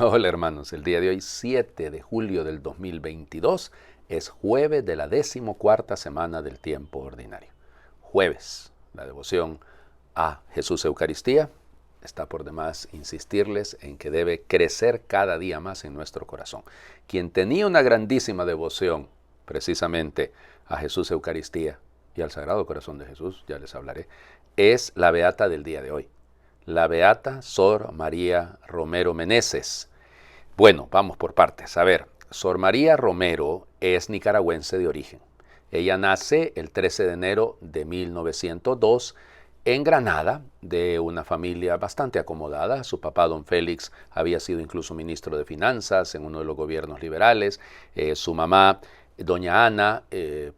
Hola hermanos, el día de hoy, 7 de julio del 2022, es jueves de la 14ª semana del tiempo ordinario. Jueves, la devoción a Jesús Eucaristía. Está por demás insistirles en que debe crecer cada día más en nuestro corazón. Quien tenía una grandísima devoción precisamente a Jesús Eucaristía y al Sagrado Corazón de Jesús, ya les hablaré, es la beata del día de hoy, la beata Sor María Romero Meneses. Bueno, vamos por partes. A ver, Sor María Romero es nicaragüense de origen. Ella nace el 13 de enero de 1902 en Granada, de una familia bastante acomodada. Su papá, don Félix, había sido incluso ministro de Finanzas en uno de los gobiernos liberales. Su mamá, doña Ana,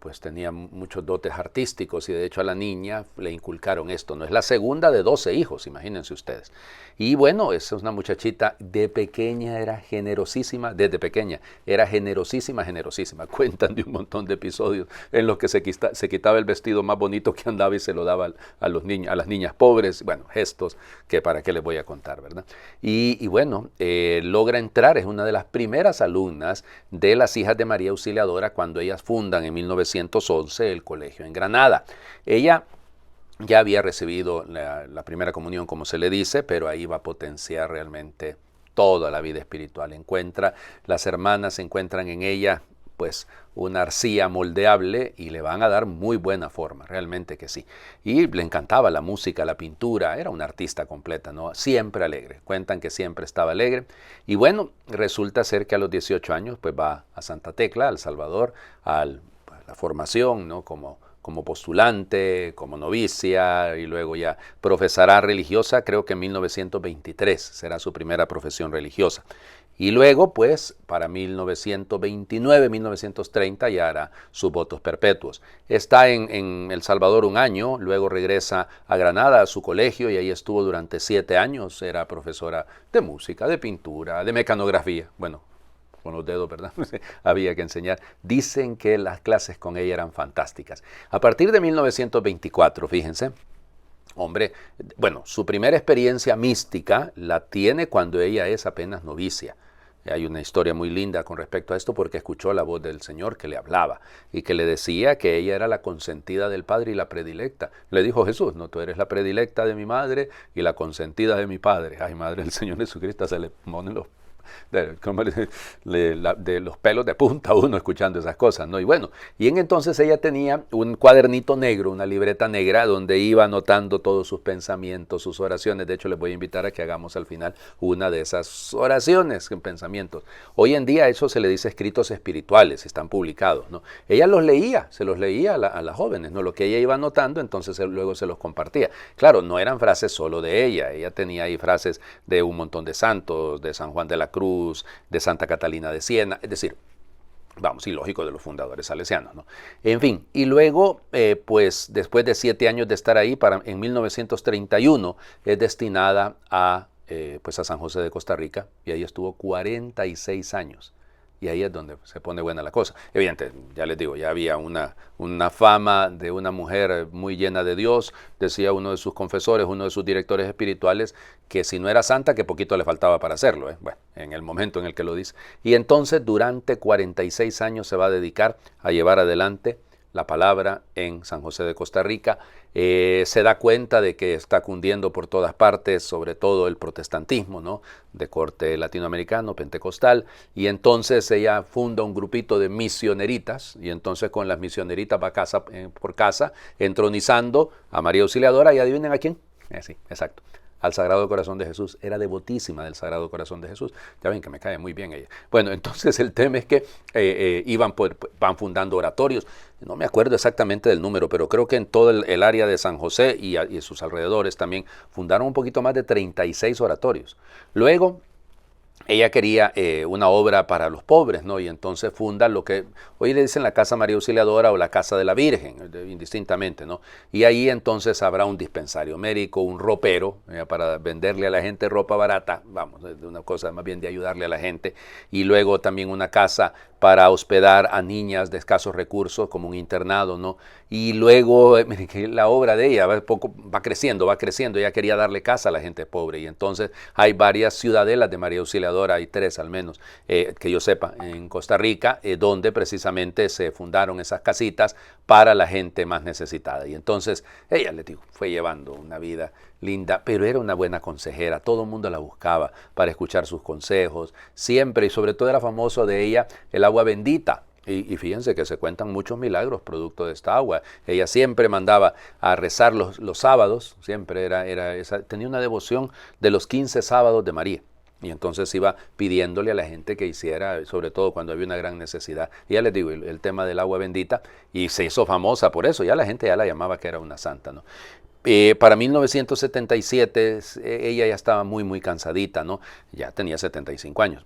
pues tenía muchos dotes artísticos y de hecho a la niña le inculcaron esto. No es la segunda de 12 hijos, imagínense ustedes. Y bueno, esa es una muchachita de pequeña, era generosísima, desde pequeña, era generosísima, generosísima. Cuentan de un montón de episodios en los que se quitaba el vestido más bonito que andaba y se lo daba a los niños, a las niñas pobres. Bueno, gestos que para qué les voy a contar, ¿verdad? Y bueno, logra entrar, es una de las primeras alumnas de las Hijas de María Auxiliadora cuando ellas fundan en 1911 el colegio en Granada. Ella ya había recibido la primera comunión, como se le dice, pero ahí va a potenciar realmente toda la vida espiritual. Las hermanas encuentran en ella pues una arcilla moldeable y le van a dar muy buena forma, realmente que sí. Y le encantaba la música, la pintura, era una artista completa, ¿no? Siempre alegre, cuentan que siempre estaba alegre. Y bueno, resulta ser que a los 18 años pues va a Santa Tecla, a El Salvador, a la formación, ¿no? Como postulante, como novicia, y luego ya profesará religiosa, creo que en 1923 será su primera profesión religiosa. Y luego, pues, para 1929, 1930 ya hará sus votos perpetuos. Está en El Salvador un año, luego regresa a Granada, a su colegio, y ahí estuvo durante 7 años. Era profesora de música, de pintura, de mecanografía. Bueno, con los dedos, ¿verdad? Había que enseñar. Dicen que las clases con ella eran fantásticas. A partir de 1924, fíjense, hombre, bueno, su primera experiencia mística la tiene cuando ella es apenas novicia. Hay una historia muy linda con respecto a esto porque escuchó la voz del Señor que le hablaba y que le decía que ella era la consentida del Padre y la predilecta. Le dijo Jesús, no, tú eres la predilecta de mi madre y la consentida de mi Padre. Ay, madre del Señor Jesucristo, se le ponen de los pelos de punta a uno escuchando esas cosas, ¿no? Y bueno, y entonces ella tenía un cuadernito negro, una libreta negra, donde iba anotando todos sus pensamientos, sus oraciones. De hecho, les voy a invitar a que hagamos al final una de esas oraciones, pensamientos. Hoy en día eso se le dice escritos espirituales, están publicados, ¿no? Ella los leía, se los leía a las jóvenes, ¿no? Lo que ella iba anotando, entonces luego se los compartía. Claro, no eran frases solo de ella tenía ahí frases de un montón de santos, de San Juan de la Cruz, de Santa Catalina de Siena, es decir, vamos, y lógico, de los fundadores salesianos, ¿no? En fin, y luego, pues después de 7 años de estar ahí, en 1931 es destinada pues a San José de Costa Rica, y ahí estuvo 46 años. Y ahí es donde se pone buena la cosa. Evidente, ya les digo, ya había una fama de una mujer muy llena de Dios. Decía uno de sus confesores, uno de sus directores espirituales, que si no era santa, que poquito le faltaba para hacerlo. Bueno, en el momento en el que lo dice. Y entonces durante 46 años se va a dedicar a llevar adelante la palabra en San José de Costa Rica. Se da cuenta de que está cundiendo por todas partes, sobre todo el protestantismo, ¿no? De corte latinoamericano, pentecostal, y entonces ella funda un grupito de misioneritas, y entonces con las misioneritas va casa por casa, entronizando a María Auxiliadora, y adivinen a quién. Sí, exacto. Al Sagrado Corazón de Jesús, era devotísima del Sagrado Corazón de Jesús. Ya ven que me cae muy bien ella. Bueno, entonces el tema es que van fundando oratorios. No me acuerdo exactamente del número, pero creo que en todo el área de San José y sus alrededores también fundaron un poquito más de 36 oratorios. Luego, ella quería una obra para los pobres, ¿no? Y entonces funda lo que hoy le dicen la Casa María Auxiliadora o la Casa de la Virgen, indistintamente, ¿no? Y ahí entonces habrá un dispensario médico, un ropero, para venderle a la gente ropa barata, vamos, una cosa más bien de ayudarle a la gente, y luego también una casa para hospedar a niñas de escasos recursos, como un internado, ¿no? Y luego la obra de ella va creciendo, ella quería darle casa a la gente pobre, y entonces hay varias ciudadelas de María Auxiliadora Auxiliadora hay 3 al menos, que yo sepa, en Costa Rica, donde precisamente se fundaron esas casitas para la gente más necesitada. Y entonces ella, le digo, fue llevando una vida linda, pero era una buena consejera, todo el mundo la buscaba para escuchar sus consejos, siempre, y sobre todo era famoso de ella el agua bendita. Y fíjense que se cuentan muchos milagros producto de esta agua. Ella siempre mandaba a rezar los sábados, siempre tenía una devoción de los 15 sábados de María. Y entonces iba pidiéndole a la gente que hiciera, sobre todo cuando había una gran necesidad. Y ya les digo, el tema del agua bendita, y se hizo famosa por eso, ya la gente ya la llamaba que era una santa, ¿no? Para 1977 ella ya estaba muy cansadita, ¿no? Ya tenía 75 años.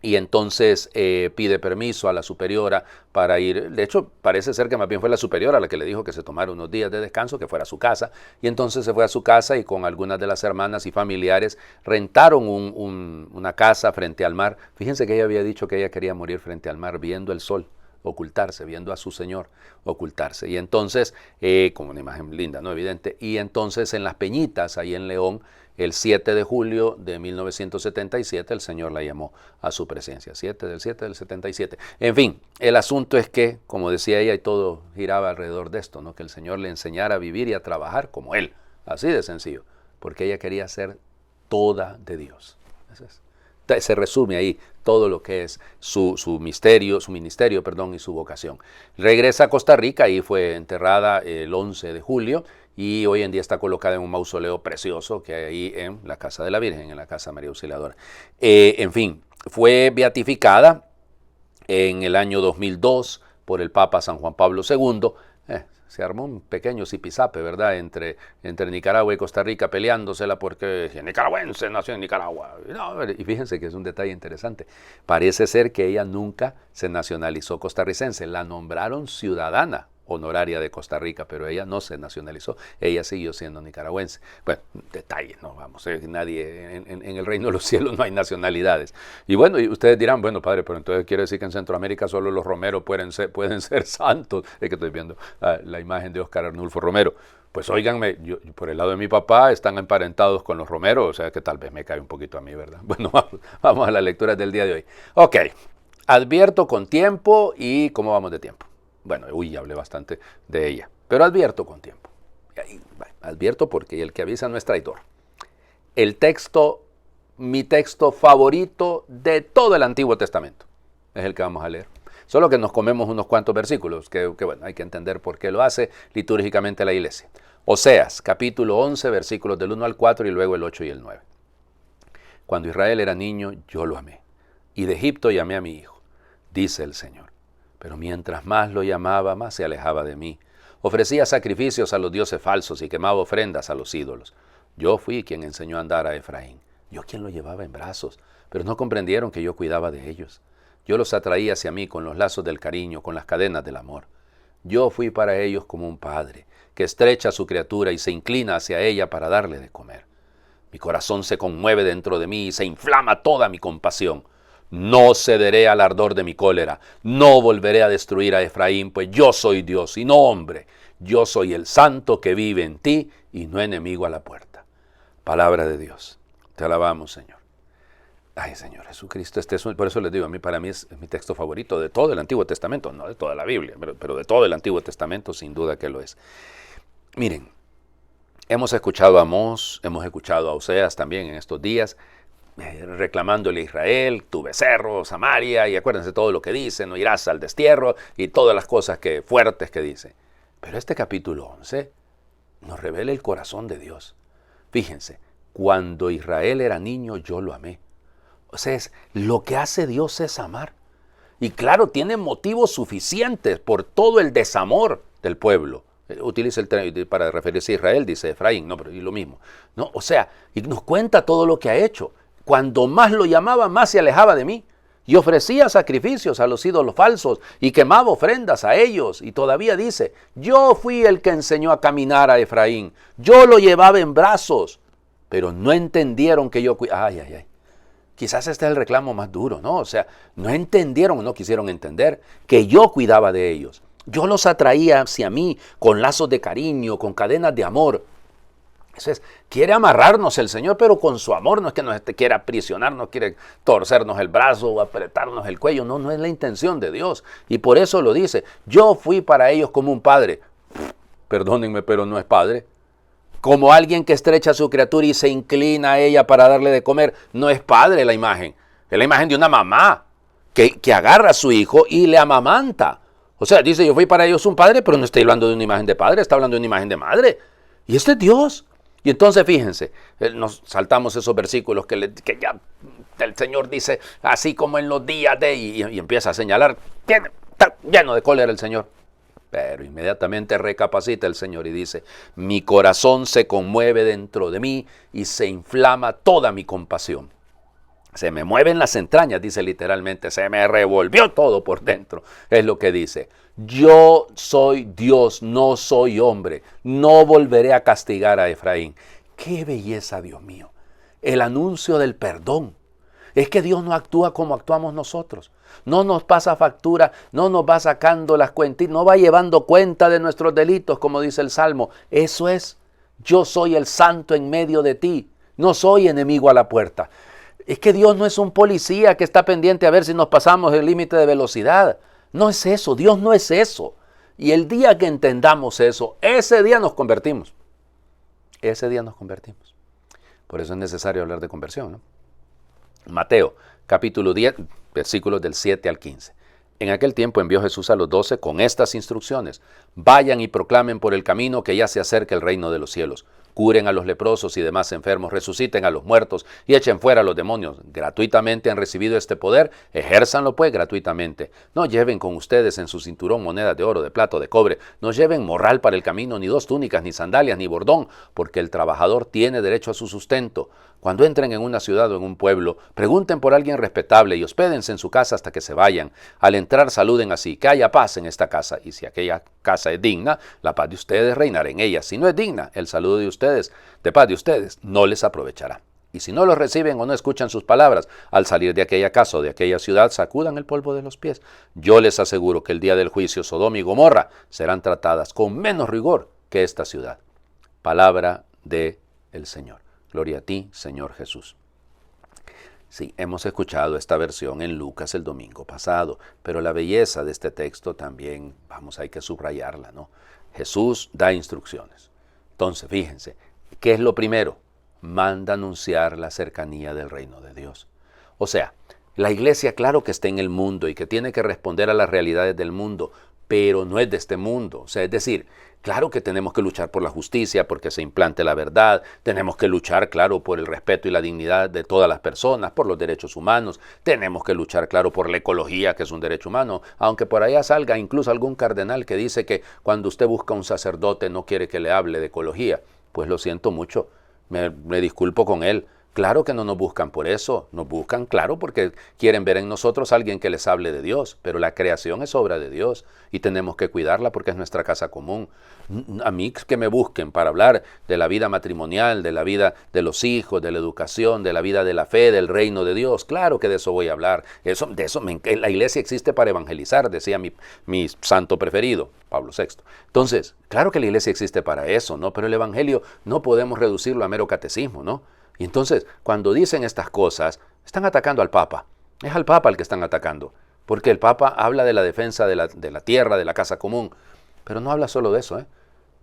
Y entonces pide permiso a la superiora para ir. De hecho, parece ser que más bien fue la superiora la que le dijo que se tomara unos días de descanso, que fuera a su casa. Y entonces se fue a su casa y con algunas de las hermanas y familiares rentaron una casa frente al mar. Fíjense que ella había dicho que ella quería morir frente al mar viendo el sol ocultarse, viendo a su Señor ocultarse. Y entonces, como una imagen linda, ¿no? Evidente. Y entonces en Las Peñitas, ahí en León, el 7 de julio de 1977, el Señor la llamó a su presencia. 7 del 77. En fin, el asunto es que, como decía ella, y todo giraba alrededor de esto, ¿no? Que el Señor le enseñara a vivir y a trabajar como Él. Así de sencillo. Porque ella quería ser toda de Dios. Eso es. Se resume ahí todo lo que es su ministerio y su vocación. Regresa a Costa Rica y fue enterrada el 11 de julio y hoy en día está colocada en un mausoleo precioso que hay ahí en la Casa de la Virgen, en la Casa María Auxiliadora. En fin, fue beatificada en el año 2002 por el Papa San Juan Pablo II. Se armó un pequeño zipizape, ¿verdad?, entre Nicaragua y Costa Rica peleándosela porque nicaragüense nació en Nicaragua. No, y fíjense que es un detalle interesante. Parece ser que ella nunca se nacionalizó costarricense. La nombraron ciudadana honoraria de Costa Rica, pero ella no se nacionalizó. Ella siguió siendo nicaragüense. Bueno, detalle, no vamos, nadie en el reino de los cielos no hay nacionalidades. Y bueno, y ustedes dirán, bueno, padre, pero entonces quiere decir que en Centroamérica solo los Romero pueden ser santos. Es que estoy viendo la imagen de Óscar Arnulfo Romero. Pues óiganme, yo, por el lado de mi papá están emparentados con los Romero, o sea que tal vez me cae un poquito a mí, ¿verdad? Bueno, vamos a las lecturas del día de hoy. Ok, advierto con tiempo. ¿Y cómo vamos de tiempo? Bueno, ya hablé bastante de ella, pero advierto con tiempo. Advierto porque el que avisa no es traidor. Mi texto favorito de todo el Antiguo Testamento es el que vamos a leer. Solo que nos comemos unos cuantos versículos, que bueno, hay que entender por qué lo hace litúrgicamente la iglesia. Oseas, capítulo 11, versículos del 1 al 4 y luego el 8 y el 9. Cuando Israel era niño, yo lo amé, y de Egipto llamé a mi hijo, dice el Señor. Pero mientras más lo llamaba, más se alejaba de mí. Ofrecía sacrificios a los dioses falsos y quemaba ofrendas a los ídolos. Yo fui quien enseñó a andar a Efraín. Yo quien lo llevaba en brazos, pero no comprendieron que yo cuidaba de ellos. Yo los atraía hacia mí con los lazos del cariño, con las cadenas del amor. Yo fui para ellos como un padre, que estrecha a su criatura y se inclina hacia ella para darle de comer. Mi corazón se conmueve dentro de mí y se inflama toda mi compasión. No cederé al ardor de mi cólera, no volveré a destruir a Efraín, pues yo soy Dios y no hombre. Yo soy el santo que vive en ti y no enemigo a la puerta. Palabra de Dios. Te alabamos, Señor. Ay, Señor Jesucristo, por eso les digo, para mí es mi texto favorito de todo el Antiguo Testamento, no de toda la Biblia, pero de todo el Antiguo Testamento sin duda que lo es. Miren, hemos escuchado a Amós, hemos escuchado a Oseas también en estos días, reclamándole a Israel, tu becerro, Samaria, y acuérdense todo lo que dice, no irás al destierro, y todas las cosas fuertes que dice. Pero este capítulo 11 nos revela el corazón de Dios. Fíjense, cuando Israel era niño, yo lo amé. O sea, lo que hace Dios es amar. Y claro, tiene motivos suficientes por todo el desamor del pueblo. Utiliza el término para referirse a Israel, dice Efraín, no, pero y lo mismo. No, o sea, y nos cuenta todo lo que ha hecho. Cuando más lo llamaba, más se alejaba de mí. Y ofrecía sacrificios a los ídolos falsos y quemaba ofrendas a ellos. Y todavía dice, yo fui el que enseñó a caminar a Efraín. Yo lo llevaba en brazos. Pero no entendieron que yo... Ay. Quizás este es el reclamo más duro, ¿no? O sea, no entendieron o no quisieron entender que yo cuidaba de ellos. Yo los atraía hacia mí con lazos de cariño, con cadenas de amor. Eso es, quiere amarrarnos el Señor, pero con su amor. No es que nos quiera aprisionar, no quiere torcernos el brazo o apretarnos el cuello. No, no es la intención de Dios. Y por eso lo dice, yo fui para ellos como un padre. Perdónenme, pero no es padre. Como alguien que estrecha a su criatura y se inclina a ella para darle de comer. No es padre la imagen. Es la imagen de una mamá que agarra a su hijo y le amamanta. O sea, dice, yo fui para ellos un padre, pero no estoy hablando de una imagen de padre, está hablando de una imagen de madre. Y este es Dios. Y entonces fíjense, nos saltamos esos versículos que ya el Señor dice, así como en los días de, y empieza a señalar, está lleno de cólera el Señor. Pero inmediatamente recapacita el Señor y dice, mi corazón se conmueve dentro de mí y se inflama toda mi compasión. Se me mueven las entrañas, dice literalmente, se me revolvió todo por dentro, es lo que dice. Yo soy Dios, no soy hombre, no volveré a castigar a Efraín. ¡Qué belleza, Dios mío! El anuncio del perdón. Es que Dios no actúa como actuamos nosotros. No nos pasa factura, no nos va sacando las cuentas, no va llevando cuenta de nuestros delitos, como dice el Salmo. Eso es, yo soy el santo en medio de ti, no soy enemigo a la puerta. Es que Dios no es un policía que está pendiente a ver si nos pasamos el límite de velocidad. No es eso, Dios no es eso. Y el día que entendamos eso, ese día nos convertimos. Ese día nos convertimos. Por eso es necesario hablar de conversión, ¿no? Mateo, capítulo 10, versículos del 7 al 15. En aquel tiempo envió Jesús a los 12 con estas instrucciones. Vayan y proclamen por el camino que ya se acerca el reino de los cielos. Curen a los leprosos y demás enfermos, resuciten a los muertos y echen fuera a los demonios. Gratuitamente han recibido este poder, ejérzanlo pues gratuitamente. No lleven con ustedes en su cinturón monedas de oro, de plata o de cobre. No lleven morral para el camino, ni 2 túnicas, ni sandalias, ni bordón, porque el trabajador tiene derecho a su sustento. Cuando entren en una ciudad o en un pueblo, pregunten por alguien respetable y hospédense en su casa hasta que se vayan. Al entrar saluden así, que haya paz en esta casa. Y si aquella casa es digna, la paz de ustedes reinará en ella. Si no es digna, el saludo de paz de ustedes, no les aprovechará. Y si no los reciben o no escuchan sus palabras, al salir de aquella casa o de aquella ciudad, sacudan el polvo de los pies. Yo les aseguro que el día del juicio Sodoma y Gomorra serán tratadas con menos rigor que esta ciudad. Palabra del Señor. Gloria a ti, Señor Jesús. Sí, hemos escuchado esta versión en Lucas el domingo pasado, pero la belleza de este texto también, hay que subrayarla, ¿no? Jesús da instrucciones. Entonces, fíjense, ¿qué es lo primero? Manda anunciar la cercanía del reino de Dios. O sea, la iglesia, claro que está en el mundo y que tiene que responder a las realidades del mundo, pero no es de este mundo. O sea, es decir, claro que tenemos que luchar por la justicia, porque se implante la verdad. Tenemos que luchar, claro, por el respeto y la dignidad de todas las personas, por los derechos humanos. Tenemos que luchar, claro, por la ecología, que es un derecho humano. Aunque por allá salga incluso algún cardenal que dice que cuando usted busca un sacerdote no quiere que le hable de ecología. Pues lo siento mucho, me disculpo con él. Claro que no nos buscan por eso, nos buscan, claro, porque quieren ver en nosotros a alguien que les hable de Dios, pero la creación es obra de Dios y tenemos que cuidarla porque es nuestra casa común. A mí que me busquen para hablar de la vida matrimonial, de la vida de los hijos, de la educación, de la vida de la fe, del reino de Dios, claro que de eso voy a hablar. La iglesia existe para evangelizar, decía mi santo preferido, Pablo VI. Entonces, claro que la iglesia existe para eso, ¿no? Pero el evangelio no podemos reducirlo a mero catecismo, ¿no? Y entonces, cuando dicen estas cosas, están atacando al Papa. Es al Papa al que están atacando. Porque el Papa habla de la defensa de la tierra, de la casa común. Pero no habla solo de eso, ¿eh?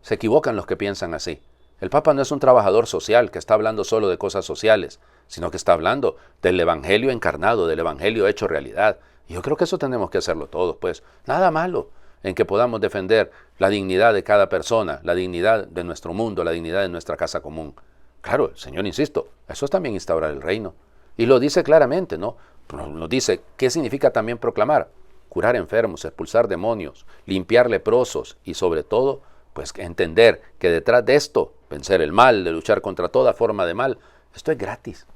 Se equivocan los que piensan así. El Papa no es un trabajador social que está hablando solo de cosas sociales, sino que está hablando del evangelio encarnado, del evangelio hecho realidad. Y yo creo que eso tenemos que hacerlo todos, pues. Nada malo en que podamos defender la dignidad de cada persona, la dignidad de nuestro mundo, la dignidad de nuestra casa común. Claro, el Señor, insisto, eso es también instaurar el reino. Y lo dice claramente, ¿no? Nos dice, ¿qué significa también proclamar? Curar enfermos, expulsar demonios, limpiar leprosos y sobre todo, pues entender que detrás de esto, vencer el mal, de luchar contra toda forma de mal, esto es gratis.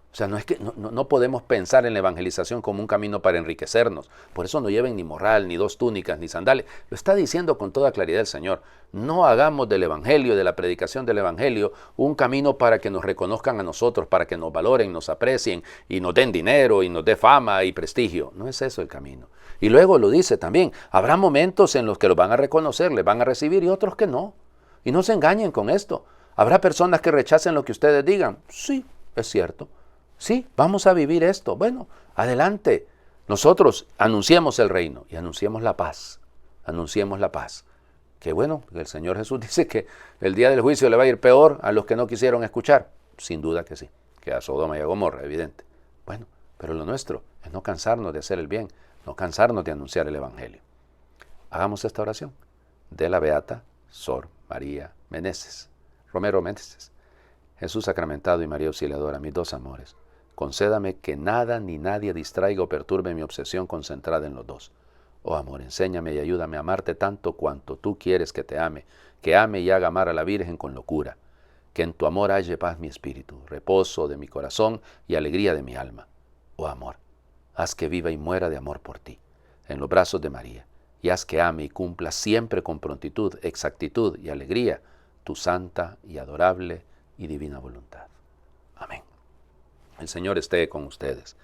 O sea, no podemos pensar en la evangelización como un camino para enriquecernos. Por eso no lleven ni morral, ni 2 túnicas, ni sandales. Lo está diciendo con toda claridad el Señor. No hagamos del evangelio, de la predicación del evangelio, un camino para que nos reconozcan a nosotros, para que nos valoren, nos aprecien y nos den dinero y nos dé fama y prestigio. No es eso el camino. Y luego lo dice también, habrá momentos en los que los van a reconocer, les van a recibir y otros que no. Y no se engañen con esto. ¿Habrá personas que rechacen lo que ustedes digan? Sí, es cierto. Sí, vamos a vivir esto. Bueno, adelante. Nosotros anunciemos el reino y anunciemos la paz. Anunciemos la paz. Que bueno, el Señor Jesús dice que el día del juicio le va a ir peor a los que no quisieron escuchar. Sin duda que sí, que a Sodoma y a Gomorra, evidente. Bueno, pero lo nuestro es no cansarnos de hacer el bien, no cansarnos de anunciar el Evangelio. Hagamos esta oración de la Beata Sor María Meneses, Romero Meneses. Jesús sacramentado y María Auxiliadora, mis dos amores, concédame que nada ni nadie distraiga o perturbe mi obsesión concentrada en los dos. Oh amor, enséñame y ayúdame a amarte tanto cuanto tú quieres que ame y haga amar a la Virgen con locura. Que en tu amor halle paz mi espíritu, reposo de mi corazón y alegría de mi alma. Oh amor, haz que viva y muera de amor por ti, en los brazos de María, y haz que ame y cumpla siempre con prontitud, exactitud y alegría tu santa y adorable y divina voluntad. Amén. El Señor esté con ustedes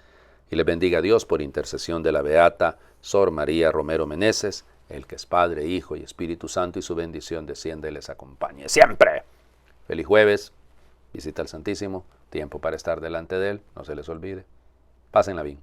y les bendiga a Dios por intercesión de la Beata Sor María Romero Meneses, el que es Padre, Hijo y Espíritu Santo, y su bendición desciende y les acompañe siempre. Feliz jueves, visita al Santísimo, tiempo para estar delante de Él, no se les olvide. Pásenla bien.